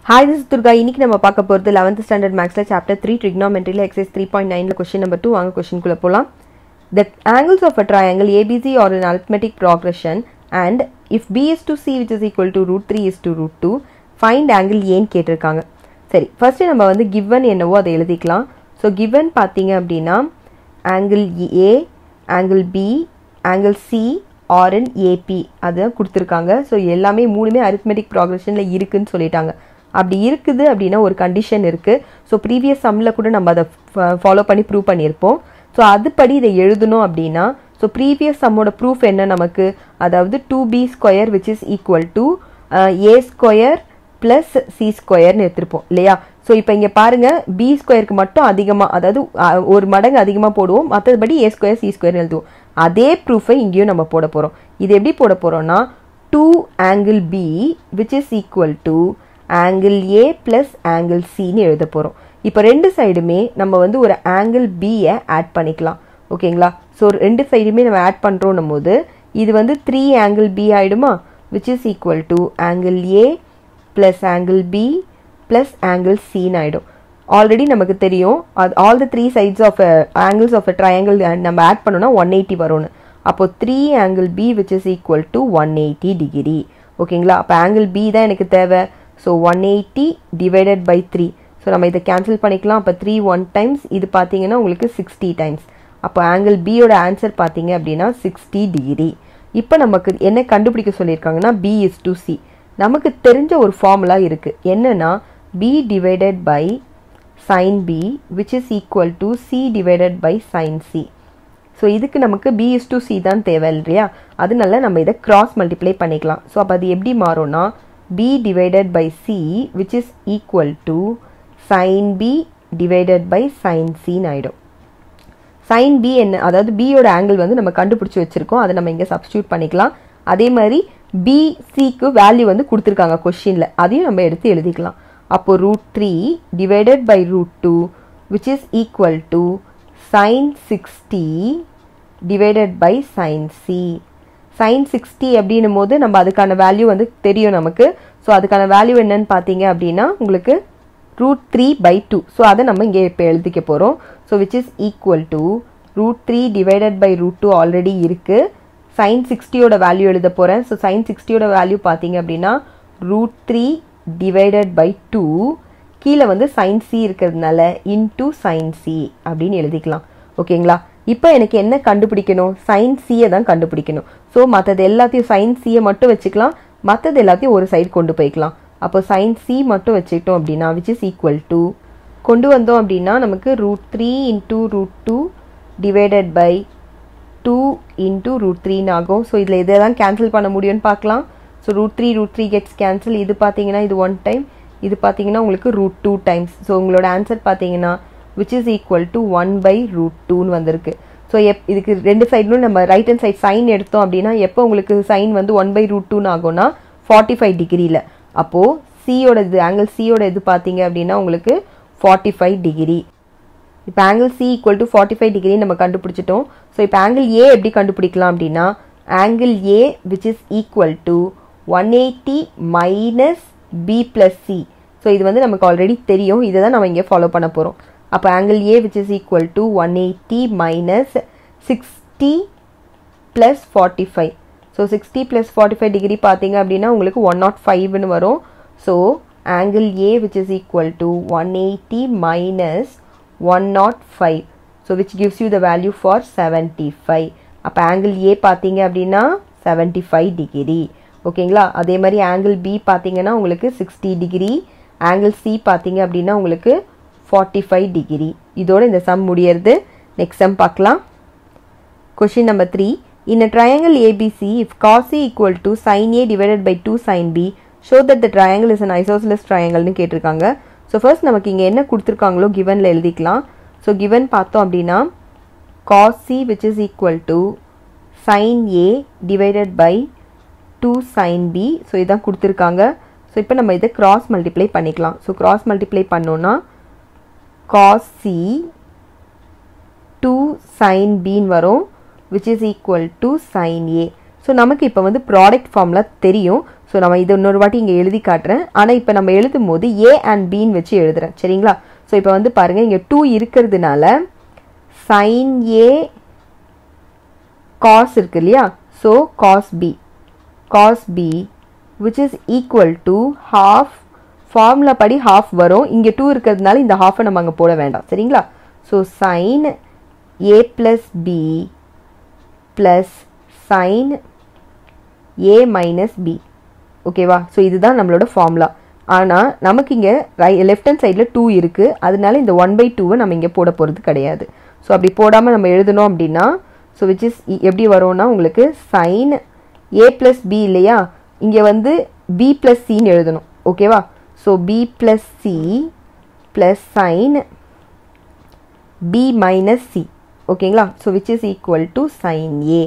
Hi, this is Durga. இன்னைக்கு நம்ம பார்க்க போறது 11th standard mathsல chapter 3 trigonometry ல exercise 3.9ல question number 2 வாங்க question குள்ள போலாம். The angles of a triangle ABC are in arithmetic progression and if B is to C which is equal to root 3 is to root 2 find angle A ன்னு கேட்டிருக்காங்க. சரி, first நம்ம வந்து given என்னவோ அதை எழுதிக்கலாம். So given பாத்தீங்க அப்படினா angle A, angle B, angle C or in AP அது கொடுத்திருக்காங்க. So எல்லாமே மூணுமே arithmetic progressionல இருக்குன்னு சொல்லிட்டாங்க. அப்படி இருக்குது அப்படினா ஒரு கண்டிஷன் இருக்கு. சோ previous sumல கூட நம்ம அத ஃபாலோ பண்ணி ப்ரூவ் பண்ணிருப்போம். சோ அதுபடி இதை எழுதணும் அப்படினா சோ previous sumோட proof என்ன நமக்கு, அதாவது 2b² which is equal to a square plus c square ன்னு எடுத்துப்போம் இல்லையா. சோ இப்போ இங்க பாருங்க b² க்கு மட்டும் அதிகமா, அதாவது ஒரு மடங்கு அதிகமா போடுவோம், மத்தபடி a square c square ன்னு எழுதுவோம். அதே ப்ரூஃபை இங்கேயும் நம்ம போட போறோம். இது எப்படி போட போறோம்னா 2 angle b which is equal to angle A plus angle C ன்னு எழுத போறோம். இப்போ ரெண்டு சைடுமே நம்ம வந்து ஒரு angle B யை ஆட் பண்ணிக்கலாம். ஓகேங்களா? சோ ரெண்டு சைடுமே நம்ம ஆட் பண்றோம்னும்போது இது வந்து 3 angle B ஆயிடுமா, which is equal to angle A plus angle B plus angle C ன்னு ஆயிடும். ஆல்ரெடி நமக்கு தெரியும் all the three sides of angles of a triangle நம்ம ஆட் பண்ணோம்னா 180 வரும்னு. அப்போ 3 angle B which is equal to 180 degree. ஓகேங்களா? அப்ப angle B தான் எனக்கு தேவை. So 180 divided by 3. So நம்ம இதை cancel பண்ணிக்கலாம். அப்ப 3 1 times, இது பாத்தீங்கன்னா உங்களுக்கு 60 times. அப்ப angle B யோட ஆன்சர் பாத்தீங்க அப்படின்னா 60 degree. இப்போ நமக்கு என்ன கண்டுபிடிக்க சொல்லியிருக்காங்கன்னா B is to C. நமக்கு தெரிஞ்ச ஒரு ஃபார்முலா இருக்கு. என்னன்னா B divided by sin B which is equal to C divided by sin C. So இதுக்கு நமக்கு B is to C தான் தேவை இல்லையா, அதனால நம்ம இதை cross multiply பண்ணிக்கலாம். So அப்ப அது எப்படி மாறும்னா B divided by C which is equal to sin B divided by sin C ஆயிடும். sin B என்ன, அதாவது B யோட ஆங்கிள் வந்து நம்ம கண்டுபிடிச்சு வச்சிருக்கோம், அதை நம்ம இங்க சப்ஸ்டிட்யூட் பண்ணிக்கலாம். அதே மாதிரி BC க்கு வேல்யூ வந்து கொடுத்திருக்காங்க क्वेश्चनல, அதையும் நம்ம எடுத்து எழுதிக்கலாம். அப்போ √3 divided by √2 which is equal to sin 60 divided by sin C. sin 60 அப்படினும் போது நம்ம அதுக்கான வேல்யூ வந்து தெரியும் நமக்கு. சோ அதுக்கான வேல்யூ என்னன்னு பாத்தீங்க அப்படினா உங்களுக்கு √3/2. சோ அதை நம்ம இங்கே இப்ப எழுதிக்க போறோம். So which is equal to √3 divided by √2 already இருக்கு. sin 60 ஓட வேல்யூ எழுத போறேன். சோ sin 60 ஓட வேல்யூ பாத்தீங்க அப்படினா √3 divided by 2 கீழ வந்து sin C இருக்கிறதுனால into sin C அப்படினு எழுதிக்கலாம். ஓகேங்களா? இப்போ எனக்கு என்ன கண்டுபிடிக்கணும், sin C யை தான் கண்டுபிடிக்கணும். சோ மத்தது எல்லாத்தையும் sin C யை மட்டும் வச்சுக்கலாம், மத்தது எல்லாத்தையும் ஒரு சைடு கொண்டு போய்க்கலாம். அப்போ sin C மட்டும் வச்சிட்டோம் அப்படினா which is equal to கொண்டு வந்தோம் அப்படினா நமக்கு √3 into √2 divided by 2 into √3 ஆகும். சோ இதுல எதெல்லாம் கேன்சல் பண்ண முடியும்னு பார்க்கலாம். So √3 gets cancel. இது பாத்தீங்கன்னா இது 1 டைம், இது பாத்தீங்கன்னா உங்களுக்கு √2 times. சோ உங்களோட ஆன்சர் பாத்தீங்கன்னா which is equal to 1/√2 ன்னு வந்திருக்கு. சோ இதுக்கு ரெண்டு சைடுலயும் நம்ம ரைட் ஹேண்ட் சைடு sin எடுத்தோம் அப்படினா எப்போ உங்களுக்கு sin வந்து 1/√2 ன்னு ஆகும்னா 45 டிகிரில. அப்போ C யோட இது angle C யோட இது பாத்தீங்க அப்படினா உங்களுக்கு 45 டிகிரி. இப்போ angle C equal to 45 degree நம்ம கண்டுபிடிச்சிட்டோம். சோ இப்போ angle A எப்படி கண்டுபிடிக்கலாம் அப்படினா angle A which is equal to 180 minus B plus C. So இது வந்து நமக்கு ஆல்ரெடி தெரியும், இதை தான் நம்ம இங்க ஃபாலோ பண்ண போறோம். அப்ப angle A which is equal to 180 minus 60 plus 45. So 60 plus 45 degree பாத்தீங்க அப்படினா உங்களுக்கு 105 ன்னு வரும். So angle A which is equal to 180 minus 105. So which gives you the value for 75. அப்ப angle A பாத்தீங்க அப்படினா 75 degree. ஓகேங்களா? அதே மாதிரி angle B பாத்தீங்கன்னா உங்களுக்கு 60 degree. angle C பாத்தீங்க அப்படினா உங்களுக்கு 45 degree. இதோட இந்த சம் முடியறது. நெக்ஸ்ட் சம் பார்க்கலாம். Question number 3. In a triangle ABC, if cos A equal to sin A divided by 2 sin B, show that the triangle is an isosceles triangle ன்னு கேட்டிருக்காங்க. So first நமக்கு இங்க என்ன கொடுத்திருக்காங்களோ givenல எழுதிக்கலாம். So given பார்த்தோம் அப்படினா cos C which is equal to sin A divided by 2 sin B. So இதான் கொடுத்திருக்காங்க. So இப்போ நம்ம இதை cross multiply பண்ணிக்கலாம். So cross multiply பண்ணோம்னா cos C 2 sin B வரும் which is equal to sin A. So நமக்கு இப்போ வந்து ப்ராடக்ட் ஃபார்முலா தெரியும். ஸோ நம்ம இது இன்னொரு வாட்டி இங்கே எழுதி காட்டுறேன். ஆனால் இப்போ நம்ம எழுதும் போது ஏ அண்ட் பின்னு வச்சு எழுதுறேன். சரிங்களா? ஸோ இப்போ வந்து பாருங்கள், இங்கே 2 இருக்கிறதுனால சைன் ஏ காஸ் இருக்கு இல்லையா? So cos B which is equal to half. Formula படி ஹாஃப் வரும். இங்கே 2 இருக்கிறதுனால இந்த ஹாஃபை நம்ம அங்கே போட வேண்டாம். சரிங்களா? So sign A plus B plus sine A minus B. ஓகேவா? ஸோ இதுதான் நம்மளோட ஃபார்முலா. ஆனால் நமக்கு இங்கே லெஃப்ட் ஹேண்ட் சைடில் 2 இருக்குது. அதனால இந்த 1/2 நம்ம இங்கே போட போகிறது கிடையாது. ஸோ அப்படி போடாமல் நம்ம எழுதணும் அப்படின்னா ஸோ விச் இஸ் எப்படி வரும்னா உங்களுக்கு சைன் ஏ ப்ளஸ் பி இல்லையா? இங்கே வந்து பி ப்ளஸ் சின்னு எழுதணும். ஓகேவா? So B plus C plus sine B minus C. ஓகேங்களா? So which is equal to sine A.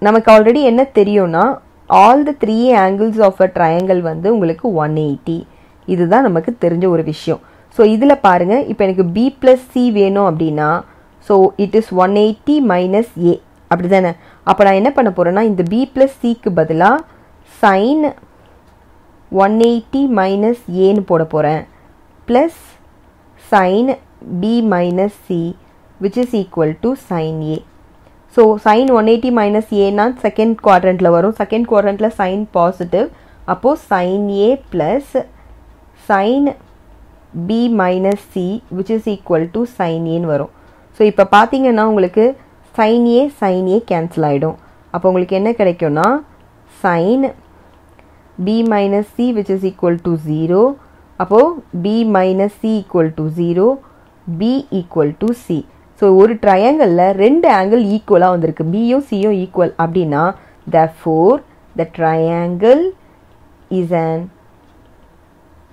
நமக்கு ஆல்ரெடி என்ன தெரியும்னா all the 3 angles of a triangle வந்து உங்களுக்கு 180. இதுதான் நமக்கு தெரிஞ்ச ஒரு விஷயம். ஸோ இதில் பாருங்கள், இப்போ எனக்கு பி ப்ளஸ் சி வேணும் அப்படின்னா ஸோ இட் இஸ் 180 மைனஸ் ஏ. அப்படி தானே? அப்போ நான் என்ன பண்ண போகிறேன்னா இந்த பி ப்ளஸ் சிக்கு பதிலாக சைன் 180 மைனஸ் ஏன்னு போட போகிறேன் plus sine B minus C which is equal to sine A. So sine 180 minus ஏன்னா செகண்ட் குவாட்ரண்ட்டில் வரும். செகண்ட் குவாட்ரண்ட்டில் சைன் பாசிட்டிவ். அப்போது sine A plus sine B minus C which is equal to sine ஏன்னு வரும். ஸோ இப்போ பார்த்தீங்கன்னா உங்களுக்கு சைன் ஏ கேன்சல் ஆகிடும். அப்போ உங்களுக்கு என்ன கிடைக்கும்னா sine B minus C which is equal to 0. அப்போது B minus C equal to 0, B equal to C. So ஒரு ட்ரையாங்கிளில் 2 ஆங்கிள் ஈக்குவலாக வந்திருக்கு. பியும் சியும் ஈக்குவல் அப்படின்னா therefore the triangle is an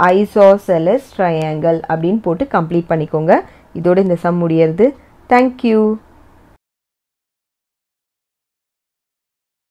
isosceles triangle அப்படின்னு போட்டு கம்ப்ளீட் பண்ணிக்கோங்க. இதோட இந்த சம் முடியறது. தேங்க்யூ.